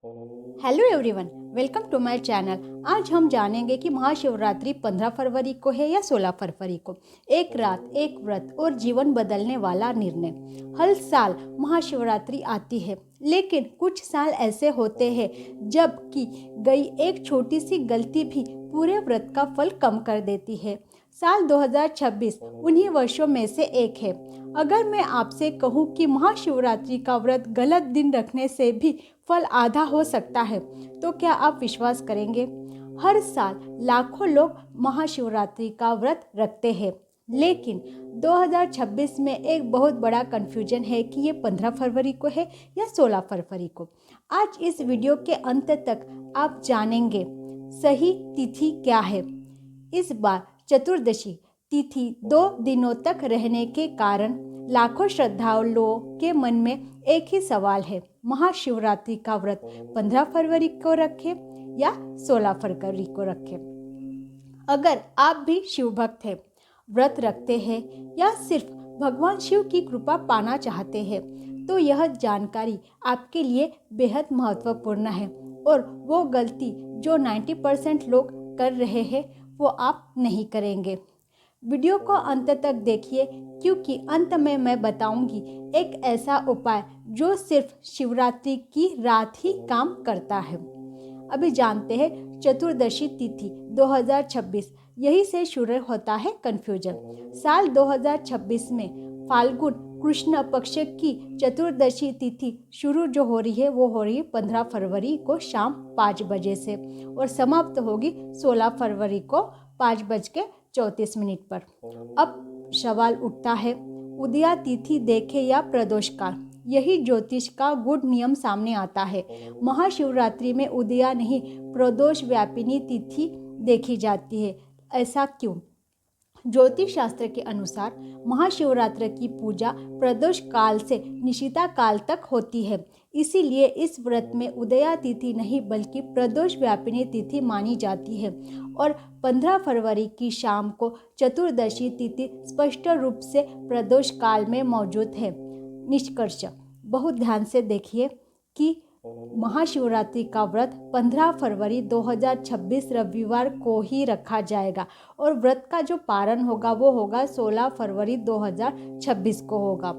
Hello everyone, welcome to my channel. आज हम जानेंगे कि महाशिवरात्रि 15 फरवरी को है या 16 फरवरी को। एक रात, एक व्रत और जीवन बदलने वाला निर्णय। हर साल महाशिवरात्रि आती है, लेकिन कुछ साल ऐसे होते हैं जब की गई एक छोटी सी गलती भी पूरे व्रत का फल कम कर देती है। साल 2026 उन्हीं वर्षों में से एक है। अगर मैं आपसे कहूँ कि महाशिवरात्रि का व्रत गलत दिन रखने से भी फल आधा हो सकता है, तो क्या आप विश्वास करेंगे? हर साल लाखों लोग महाशिवरात्रि का व्रत रखते हैं, लेकिन 2026 में एक बहुत बड़ा कंफ्यूजन है कि ये 15 फरवरी को है या 16 फरवरी को। आज इस वीडियो के अंत तक आप जानेंगे सही तिथि क्या है। इस बार चतुर्दशी तिथि 2 दिनों तक रहने के कारण लाखों श्रद्धालुओं के मन में एक ही सवाल है, महाशिवरात्रि का व्रत 15 फरवरी को रखें या 16 फरवरी को रखें। अगर आप भी शिव भक्त हैं, व्रत रखते हैं या सिर्फ भगवान शिव की कृपा पाना चाहते हैं, तो यह जानकारी आपके लिए बेहद महत्वपूर्ण है। और वो गलती जो 90% लोग कर रहे हैं वो आप नहीं करेंगे। वीडियो को अंत तक देखिए, क्योंकि अंत में मैं बताऊंगी एक ऐसा उपाय जो सिर्फ शिवरात्रि की रात ही काम करता है। अभी जानते हैं चतुर्दशी तिथि 2026, यही से शुरू होता है कंफ्यूजन। साल 2026 में फाल्गुन कृष्ण पक्ष की चतुर्दशी तिथि शुरू जो हो रही है वो हो रही है 15 फरवरी को शाम 5 बजे से, और समाप्त होगी 16 फरवरी को 5:34 पर। अब सवाल उठता है, उदया तिथि देखे या प्रदोष काल? यही ज्योतिष का गुड नियम सामने आता है। महाशिवरात्रि में उदया नहीं, प्रदोष व्यापिनी तिथि देखी जाती है। ऐसा क्यों? ज्योतिष शास्त्र के अनुसार महाशिवरात्रि की पूजा प्रदोष काल से निशिता काल तक होती है। इसीलिए इस व्रत में उदया तिथि नहीं बल्कि प्रदोष व्यापिनी तिथि मानी जाती है। और 15 फरवरी की शाम को चतुर्दशी तिथि स्पष्ट रूप से प्रदोष काल में मौजूद है। निष्कर्ष, बहुत ध्यान से देखिए कि महाशिवरात्रि का व्रत 15 फरवरी 2026 रविवार को ही रखा जाएगा, और व्रत का जो पारण होगा वो होगा 16 फरवरी 2026 को होगा।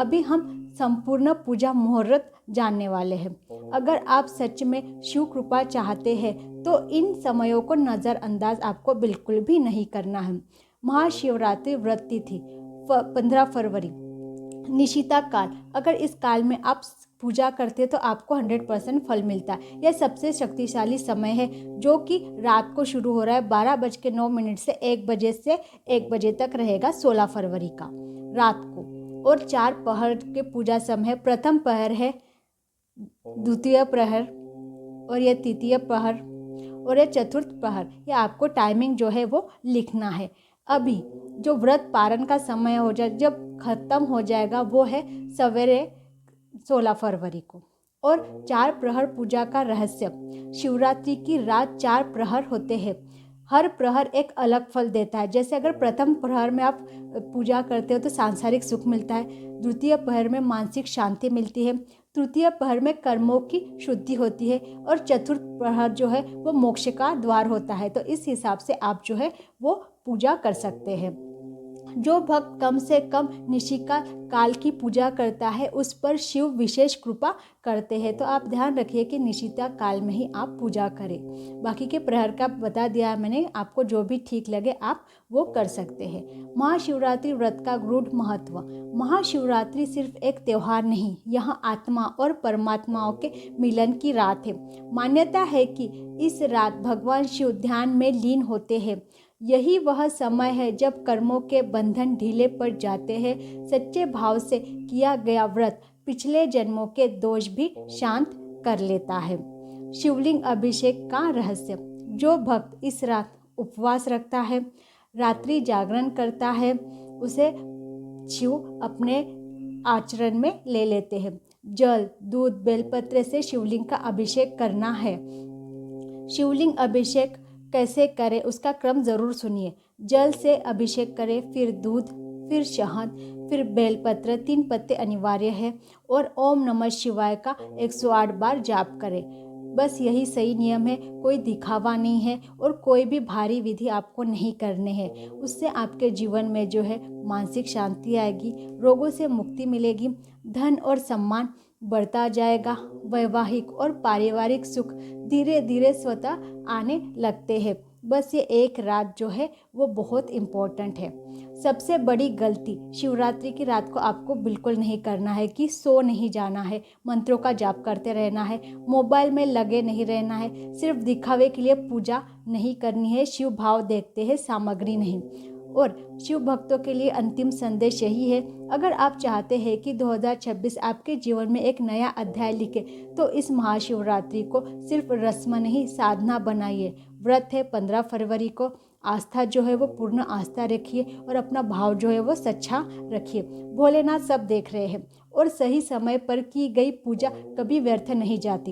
अभी हम संपूर्ण पूजा मुहूर्त जानने वाले हैं। अगर आप सच में शिव कृपा चाहते हैं तो इन समयों को नज़रअंदाज आपको बिल्कुल भी नहीं करना है। महाशिवरात्रि व्रत तिथि 15 फरवरी, निशिता काल। अगर इस काल में आप पूजा करते तो आपको 100% फल मिलता है। यह सबसे शक्तिशाली समय है, जो कि रात को शुरू हो रहा है 12:09 से 1 बजे तक रहेगा 16 फरवरी का रात को। और 4 पहर के पूजा समय, प्रथम पहर है, द्वितीय प्रहर, और यह तृतीय प्रहर, और यह चतुर्थ प्रहर। यह आपको टाइमिंग जो है वो लिखना है। अभी जो व्रत पारण का समय हो जाए, जब खत्म हो जाएगा, वो है सवेरे 16 फरवरी को। और 4 प्रहर पूजा का रहस्य, शिवरात्रि की रात 4 प्रहर होते हैं। हर प्रहर एक अलग फल देता है। जैसे अगर प्रथम प्रहर में आप पूजा करते हो तो सांसारिक सुख मिलता है, द्वितीय प्रहर में मानसिक शांति मिलती है, तृतीय प्रहर में कर्मों की शुद्धि होती है, और चतुर्थ प्रहर जो है वो मोक्ष का द्वार होता है। तो इस हिसाब से आप जो है वो पूजा कर सकते हैं। जो भक्त कम से कम निशिका काल की पूजा करता है उस पर शिव विशेष कृपा करते हैं। तो आप ध्यान रखिए कि निशिता काल में ही आप पूजा करें। बाकी के प्रहर का बता दिया है मैंने, आपको जो भी ठीक लगे आप वो कर सकते हैं। महाशिवरात्रि व्रत का गूढ़ महत्व। महाशिवरात्रि सिर्फ एक त्योहार नहीं, यहाँ आत्मा और परमात्माओं के मिलन की रात है। मान्यता है कि इस रात भगवान शिव ध्यान में लीन होते हैं। यही वह समय है जब कर्मों के बंधन ढीले पड़ जाते हैं। सच्चे भाव से किया गया व्रत पिछले जन्मों के दोष भी शांत कर लेता है। शिवलिंग अभिषेक का रहस्य। जो भक्त इस रात उपवास रखता है, रात्रि जागरण करता है, उसे शिव अपने आचरण में ले लेते हैं। जल, दूध, बेलपत्र से शिवलिंग का अभिषेक करना है। शिवलिंग अभिषेक कैसे करें उसका क्रम ज़रूर सुनिए। जल से अभिषेक करें, फिर दूध, फिर शहद, फिर बेलपत्र 3 पत्ते अनिवार्य है और ओम नमः शिवाय का 108 बार जाप करें। बस यही सही नियम है, कोई दिखावा नहीं है और कोई भी भारी विधि आपको नहीं करने हैं। उससे आपके जीवन में जो है मानसिक शांति आएगी, रोगों से मुक्ति मिलेगी, धन और सम्मान बढ़ता जाएगा, वैवाहिक और पारिवारिक सुख धीरे धीरे स्वतः आने लगते हैं। बस ये एक रात जो है वो बहुत इम्पोर्टेंट है। सबसे बड़ी गलती शिवरात्रि की रात को आपको बिल्कुल नहीं करना है कि सो नहीं जाना है, मंत्रों का जाप करते रहना है, मोबाइल में लगे नहीं रहना है, सिर्फ दिखावे के लिए पूजा नहीं करनी है। शिव भाव देखते हैं, सामग्री नहीं। और शिव भक्तों के लिए अंतिम संदेश यही है, अगर आप चाहते हैं कि 2026 आपके जीवन में एक नया अध्याय लिखे तो इस महाशिवरात्रि को सिर्फ रस्म नहीं, साधना बनाइए। व्रत है 15 फरवरी को, आस्था जो है वो पूर्ण आस्था रखिए और अपना भाव जो है वो सच्चा रखिए। भोलेनाथ सब देख रहे हैं और सही समय पर की गई पूजा कभी व्यर्थ नहीं जाती।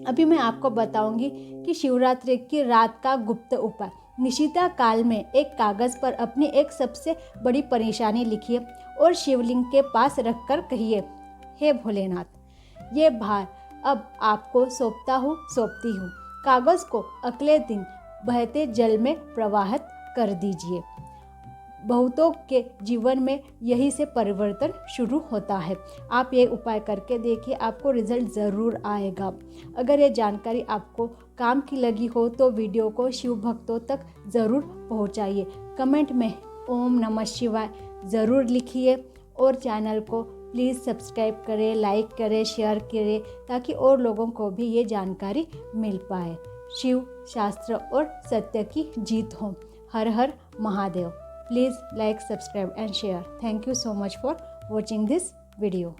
अभी मैं आपको बताऊंगी कि शिवरात्रि की रात का गुप्त उपाय। निशिता काल में एक कागज़ पर अपनी एक सबसे बड़ी परेशानी लिखिए और शिवलिंग के पास रखकर कहिए, हे भोलेनाथ, ये भार अब आपको सौंपती हूँ। कागज़ को अगले दिन बहते जल में प्रवाहित कर दीजिए। बहुतों के जीवन में यही से परिवर्तन शुरू होता है। आप ये उपाय करके देखिए, आपको रिजल्ट ज़रूर आएगा। अगर ये जानकारी आपको काम की लगी हो तो वीडियो को शिव भक्तों तक ज़रूर पहुंचाइए। कमेंट में ओम नमः शिवाय ज़रूर लिखिए और चैनल को प्लीज़ सब्सक्राइब करें, लाइक करें, शेयर करें ताकि और लोगों को भी ये जानकारी मिल पाए। शिव शास्त्र और सत्य की जीत हो। हर हर Mahadev. Please like, subscribe and share. Thank you so much for watching this video.